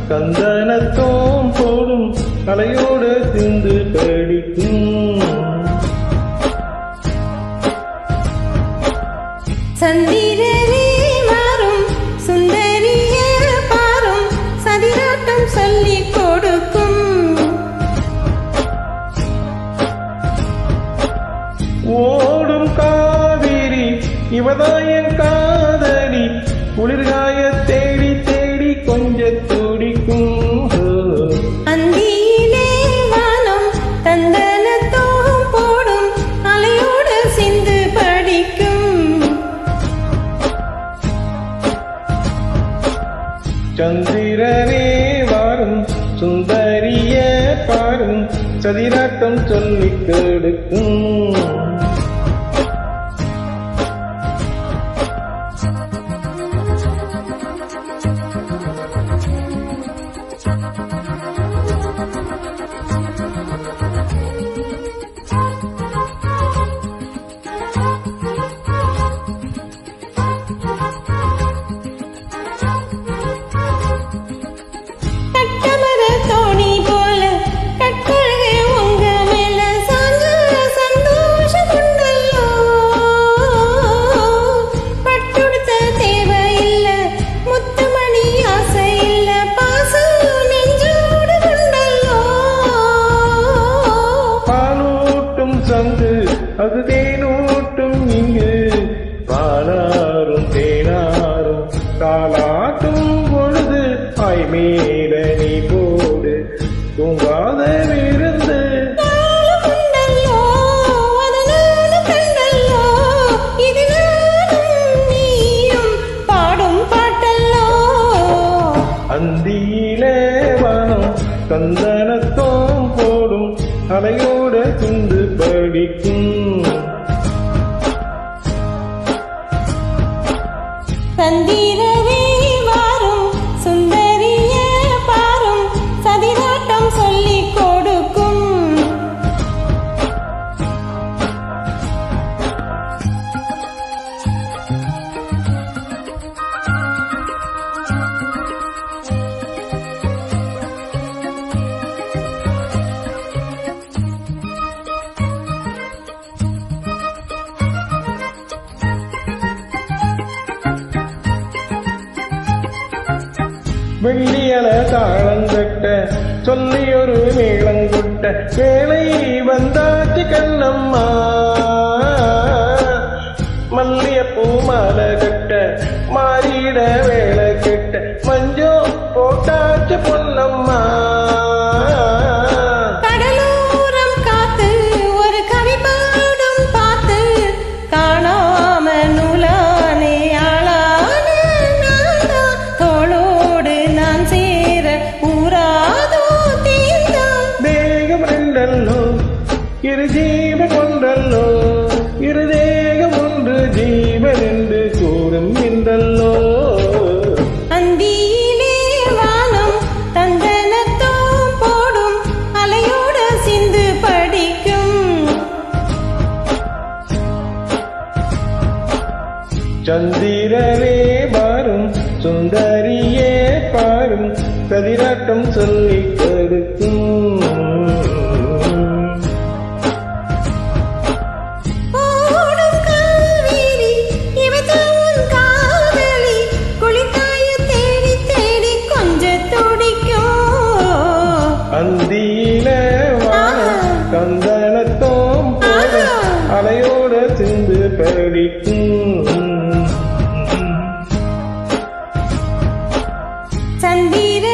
சந்தனத்தோம் போடும் அலையோடு சிந்து படிக்கும். சந்திரரே மாறும் சுந்தரிய பாரும் சதிராட்டம் சொல்லிக் கொடுக்கும். ஓடும் காவிரி இவதாயன் காதலி குளிர்காய தேடி தேடி கொஞ்ச துடிக்கும். அந்தியிலே வானம் தந்தனத்தோம் போடும் அலையோடு சிந்து படிக்கும். சந்திரரே வாரும் சுந்தரிய பாரும் சதிராட்டம் சொல்லிக் கொடுக்கும். அது தேனூட்டும் இங்கு பாலாரும் தேனாரும் காலாட்டும் பொழுது ஆய்மேல நீ போடு தூங்காத விருந்து. அந்தியிலே வானம் சந்தனத்தோம் போடும் அலையோட சிந்து படிக்கும். சந்திரரே வாரும் சுந்தரிய பாரும் சதிராட்டம் சொல்லிக் கொடுக்கும். வெள்ளியல தாளந்தட்ட சொல்லியொரு மேளங்கொட்ட வேலை வந்தாச்சு கண்ணம்மா. மல்லியப்பூ மாலை கட்ட மாறிட வேலை கெட்ட மஞ்சோ போட்டாச்சு பொன்னம்மா. கடலோரம் காத்து ஒரு கவி பாடும் பார்த்து காணாம நூலானே ஆளான நான்தா தோளோடு நான் சேர ஊராதோ தீர்ந்தா. தேகம் ரெண்டல்லோ இரு ஜீவன் ஒன்றல்லோ இரு தேகம் ஒன்று ஜீவன் என்று கூறும் என்றல்லோ. அந்தியிலே வானம் தந்தனத்தோம் போடும் அலையோடு சிந்து படிக்கும். சந்திரரே வாரும் சுந்தரியே பாரும் சதிராட்டம் சொல்லிக் கொடுக்கும். ஓடும் காவிரி இவதான் காதலி குளிர்காய தேடி தேடி கொஞ்ச துடிக்கும். அந்தியில வானம் சந்தனத்தோம் போடும் அலையோட சிந்து படிக்கும். சந்திர